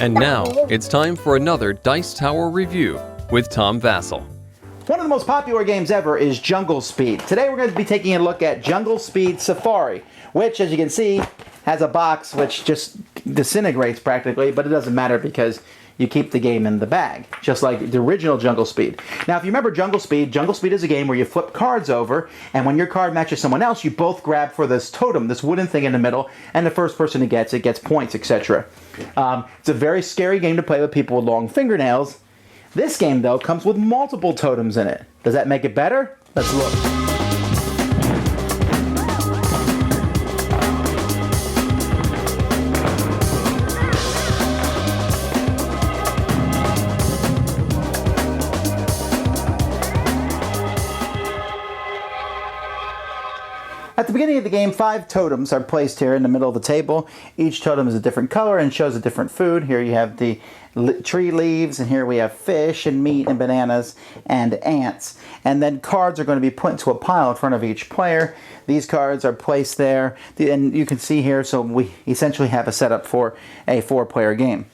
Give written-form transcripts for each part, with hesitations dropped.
And now, it's time for another Dice Tower review with Tom Vasel. One of the most popular games ever is Jungle Speed. Today we're going to be taking a look at Jungle Speed Safari, which, as you can see, has a box which just disintegrates practically, but it doesn't matter because you keep the game in the bag, just like the original Jungle Speed. Now, if you remember Jungle Speed is a game where you flip cards over, and when your card matches someone else, you both grab for this totem, this wooden thing in the middle, and the first person who gets it gets points, etc. It's a very scary game to play with people with long fingernails. This game, though, comes with multiple totems in it. Does that make it better? Let's look. At the beginning of the game, 5 totems are placed here in the middle of the table. Each totem is a different color and shows a different food. Here you have the tree leaves, and here we have fish and meat and bananas and ants. And then cards are going to be put into a pile in front of each player. These cards are placed there, and you can see here, so we essentially have a setup for a 4-player game.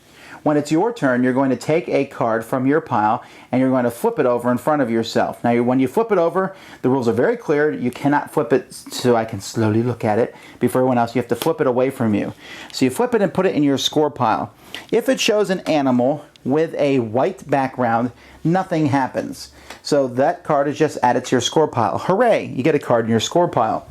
When it's your turn, you're going to take a card from your pile and you're going to flip it over in front of yourself. Now, when you flip it over, the rules are very clear. You cannot flip it so I can slowly look at it before everyone else. You have to flip it away from you. So you flip it and put it in your score pile. If it shows an animal with a white background, nothing happens. So that card is just added to your score pile. Hooray! You get a card in your score pile.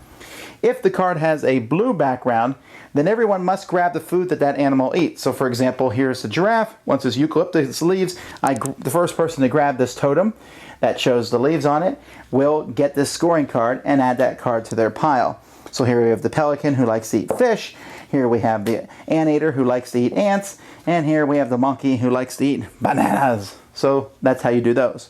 If the card has a blue background, then everyone must grab the food that that animal eats. So for example, here's the giraffe. Once his eucalyptus leaves, the first person to grab this totem that shows the leaves on it will get this scoring card and add that card to their pile. So here we have the pelican who likes to eat fish. Here we have the anteater who likes to eat ants. And here we have the monkey who likes to eat bananas. So that's how you do those.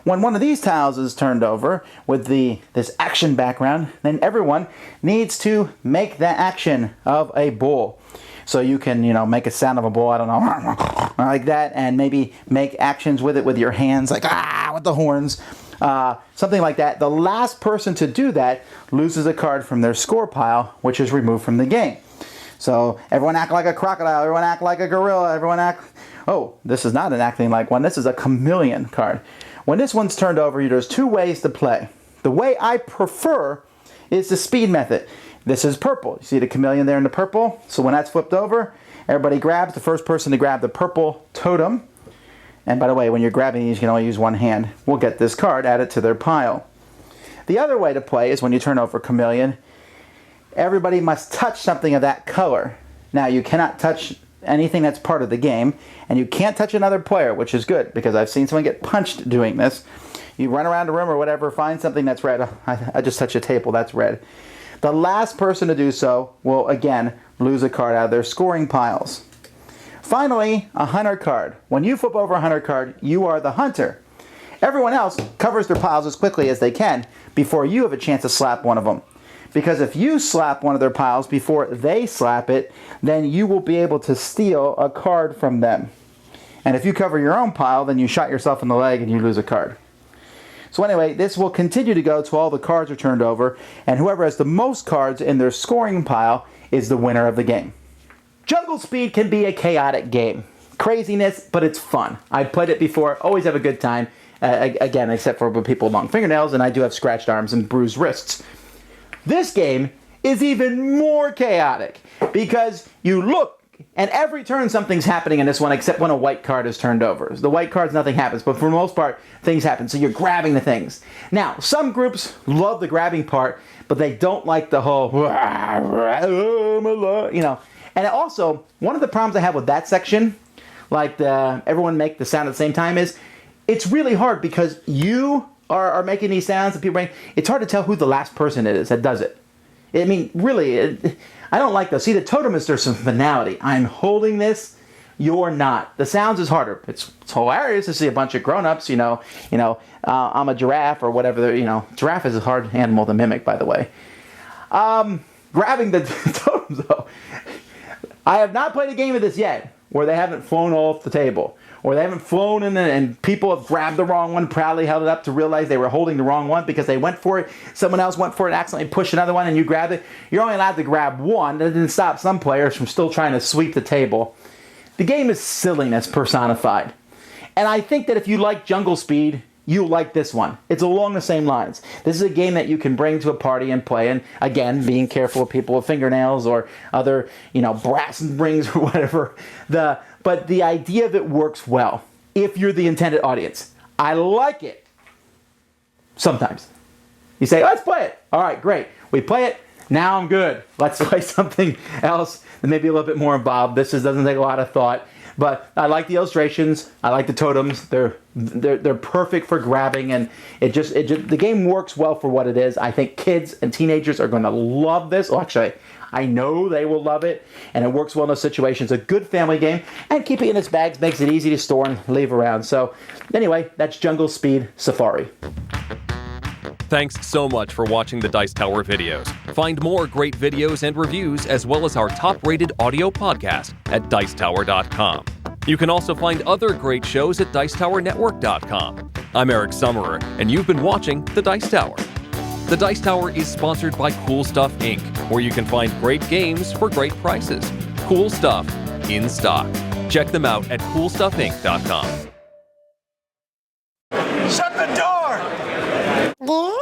When one of these tiles is turned over with this action background, then everyone needs to make the action of a bull. So you can, make a sound of a bull, I don't know, like that, and maybe make actions with it with your hands, like, with the horns, something like that. The last person to do that loses a card from their score pile, which is removed from the game. So everyone act like a crocodile, everyone act like a gorilla, everyone act... Oh, this is not an acting like one, this is a chameleon card. When this one's turned over, there's 2 ways to play. The way I prefer is the speed method. This is purple. You see the chameleon there in the purple? So when that's flipped over, everybody grabs the first person to grab the purple totem. And by the way, when you're grabbing these, you can only use one hand. We'll get this card added to their pile. The other way to play is when you turn over chameleon, everybody must touch something of that color. Now, you cannot touch anything that's part of the game, and you can't touch another player, which is good because I've seen someone get punched doing this. You run around the room or whatever, find something that's red. I just touched a table, that's red. The last person to do so will again lose a card out of their scoring piles. Finally, a hunter card. When you flip over a hunter card, you are the hunter. Everyone else covers their piles as quickly as they can before you have a chance to slap one of them. Because if you slap one of their piles before they slap it, then you will be able to steal a card from them. And if you cover your own pile, then you shot yourself in the leg and you lose a card. So anyway, this will continue to go till all the cards are turned over, and whoever has the most cards in their scoring pile is the winner of the game. Jungle Speed can be a chaotic game. Craziness, but it's fun. I've played it before, always have a good time. Again, except for with people with long fingernails, and I do have scratched arms and bruised wrists. This game is even more chaotic because you look and every turn something's happening in this one except when a white card is turned over. The white cards, nothing happens, but for the most part, things happen. So you're grabbing the things. Now, some groups love the grabbing part, but they don't like the whole, And also, one of the problems I have with that section, like everyone make the sound at the same time, is it's really hard because you are making these sounds and people it's hard to tell who the last person is that does it. I mean, really, I don't like those. See, the totem is there's some finality. I'm holding this, you're not. The sounds is harder. It's hilarious to see a bunch of grown-ups, I'm a giraffe or whatever, giraffe is a hard animal to mimic, by the way. Grabbing the totems, though. I have not played a game of this yet where they haven't flown off the table. Or they haven't flown in and people have grabbed the wrong one, proudly held it up to realize they were holding the wrong one because they went for it. Someone else went for it, accidentally pushed another one, and you grabbed it. You're only allowed to grab one. That didn't stop some players from still trying to sweep the table. The game is silliness personified. And I think that if you like Jungle Speed, you'll like this one. It's along the same lines. This is a game that you can bring to a party and play. And again, being careful of people with fingernails or other, brass rings or whatever. But the idea of it works well if you're the intended audience. I like it. Sometimes. You say, let's play it. All right, great. We play it. Now I'm good. Let's play something else that may be a little bit more involved. This doesn't take a lot of thought. But I like the illustrations. I like the totems. They're perfect for grabbing, and the game works well for what it is. I think kids and teenagers are going to love this. Well, actually, I know they will love it, and it works well in those situations. A good family game, and keeping it in its bags makes it easy to store and leave around. So anyway, that's Jungle Speed Safari. Thanks so much for watching the Dice Tower videos. Find more great videos and reviews, as well as our top-rated audio podcast at Dicetower.com. You can also find other great shows at Dicetowernetwork.com. I'm Eric Summerer, and you've been watching The Dice Tower. The Dice Tower is sponsored by Cool Stuff Inc., where you can find great games for great prices. Cool stuff in stock. Check them out at CoolStuffInc.com. Shut the door! Yeah?